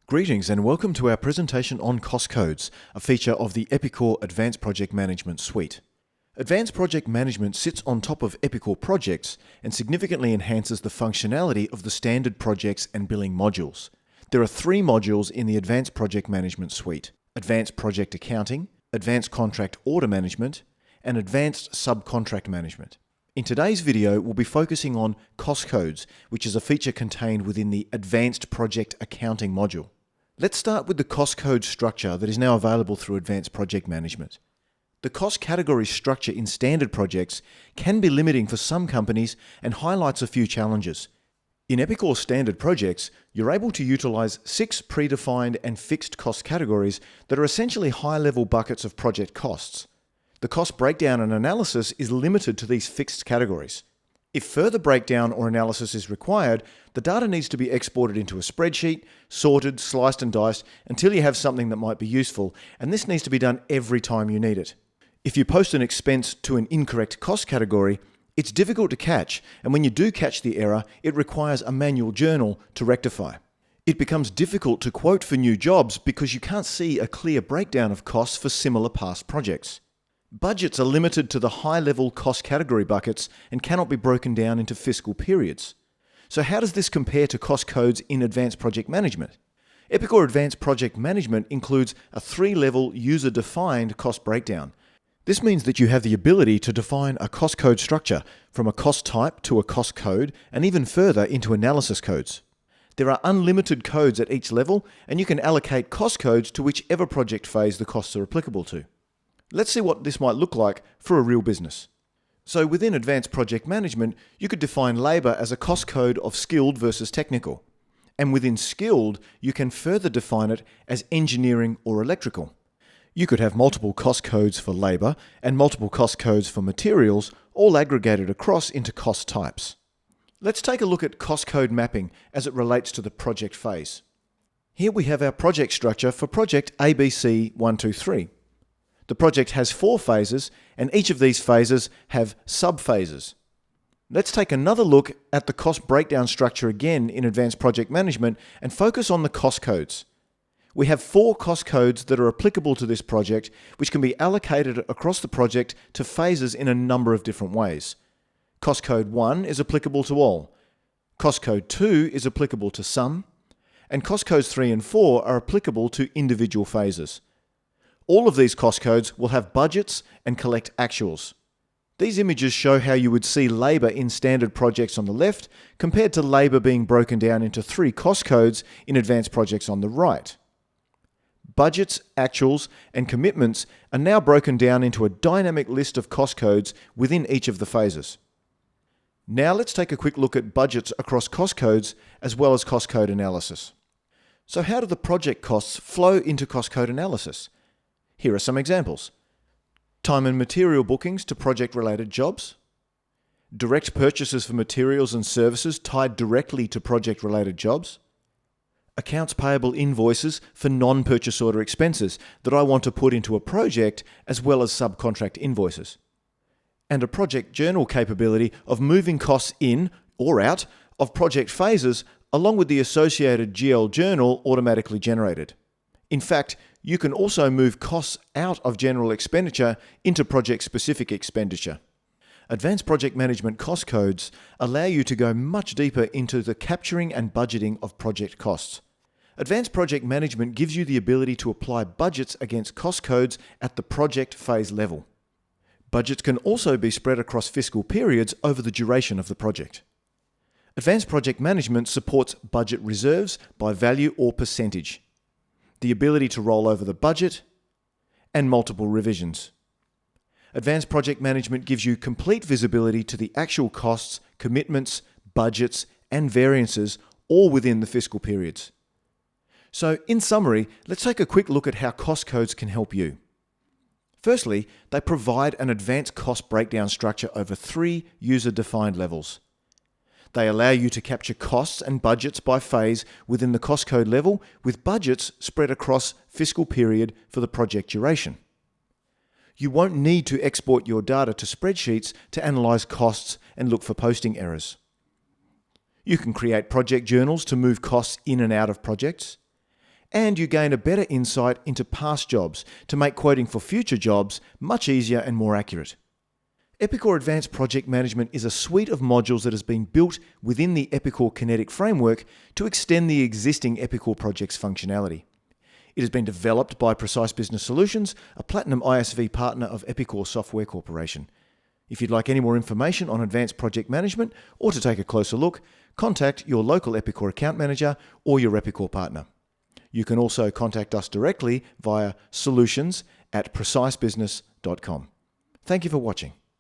Greetings and welcome to our presentation on cost codes, a feature of the Epicor Advanced Project Management suite. Advanced Project Management sits on top of Epicor projects and significantly enhances the functionality of the standard projects and billing modules. There are three modules in the Advanced Project Management suite: Advanced Project Accounting, Advanced Contract Order Management, and Advanced Subcontract Management. In today's video, we'll be focusing on cost codes, which is a feature contained within the Advanced Project Accounting module. Let's start with the cost code structure that is now available through Advanced Project Management. The cost category structure in standard projects can be limiting for some companies and highlights a few challenges. In Epicor standard projects, you're able to utilize 6 predefined and fixed cost categories that are essentially high-level buckets of project costs. The cost breakdown and analysis is limited to these fixed categories. If further breakdown or analysis is required, the data needs to be exported into a spreadsheet, sorted, sliced and diced until you have something that might be useful, and this needs to be done every time you need it. If you post an expense to an incorrect cost category, it's difficult to catch, and when you do catch the error, it requires a manual journal to rectify. It becomes difficult to quote for new jobs because you can't see a clear breakdown of costs for similar past projects. Budgets are limited to the high-level cost category buckets and cannot be broken down into fiscal periods. So how does this compare to cost codes in Advanced Project Management? Epicor Advanced Project Management includes a 3-level user-defined cost breakdown. This means that you have the ability to define a cost code structure from a cost type to a cost code and even further into analysis codes. There are unlimited codes at each level, and you can allocate cost codes to whichever project phase the costs are applicable to. Let's see what this might look like for a real business. So within Advanced Project Management, you could define labour as a cost code of skilled versus technical. And within skilled, you can further define it as engineering or electrical. You could have multiple cost codes for labour and multiple cost codes for materials, all aggregated across into cost types. Let's take a look at cost code mapping as it relates to the project phase. Here we have our project structure for project ABC123. The project has 4 phases, and each of these phases have sub-phases. Let's take another look at the cost breakdown structure again in Advanced Project Management and focus on the cost codes. We have 4 cost codes that are applicable to this project, which can be allocated across the project to phases in a number of different ways. Cost code 1 is applicable to all. Cost code 2 is applicable to some. And cost codes 3 and 4 are applicable to individual phases. All of these cost codes will have budgets and collect actuals. These images show how you would see labour in standard projects on the left compared to labour being broken down into 3 cost codes in advanced projects on the right. Budgets, actuals, and commitments are now broken down into a dynamic list of cost codes within each of the phases. Now let's take a quick look at budgets across cost codes as well as cost code analysis. So how do the project costs flow into cost code analysis? Here are some examples. Time and material bookings to project-related jobs. Direct purchases for materials and services tied directly to project-related jobs. Accounts payable invoices for non-purchase order expenses that I want to put into a project, as well as subcontract invoices. And a project journal capability of moving costs in or out of project phases, along with the associated GL journal automatically generated. In fact, you can also move costs out of general expenditure into project-specific expenditure. Advanced Project Management cost codes allow you to go much deeper into the capturing and budgeting of project costs. Advanced Project Management gives you the ability to apply budgets against cost codes at the project phase level. Budgets can also be spread across fiscal periods over the duration of the project. Advanced Project Management supports budget reserves by value or percentage, the ability to roll over the budget, and multiple revisions. Advanced Project Management gives you complete visibility to the actual costs, commitments, budgets, and variances, all within the fiscal periods. So, in summary, let's take a quick look at how cost codes can help you. Firstly, they provide an advanced cost breakdown structure over 3 user-defined levels. They allow you to capture costs and budgets by phase within the cost code level, with budgets spread across fiscal period for the project duration. You won't need to export your data to spreadsheets to analyze costs and look for posting errors. You can create project journals to move costs in and out of projects. and you gain a better insight into past jobs to make quoting for future jobs much easier and more accurate. Epicor Advanced Project Management is a suite of modules that has been built within the Epicor Kinetic framework to extend the existing Epicor project's functionality. It has been developed by Precise Business Solutions, a Platinum ISV partner of Epicor Software Corporation. If you'd like any more information on Advanced Project Management or to take a closer look, contact your local Epicor account manager or your Epicor partner. You can also contact us directly via solutions@precisebusiness.com. Thank you for watching.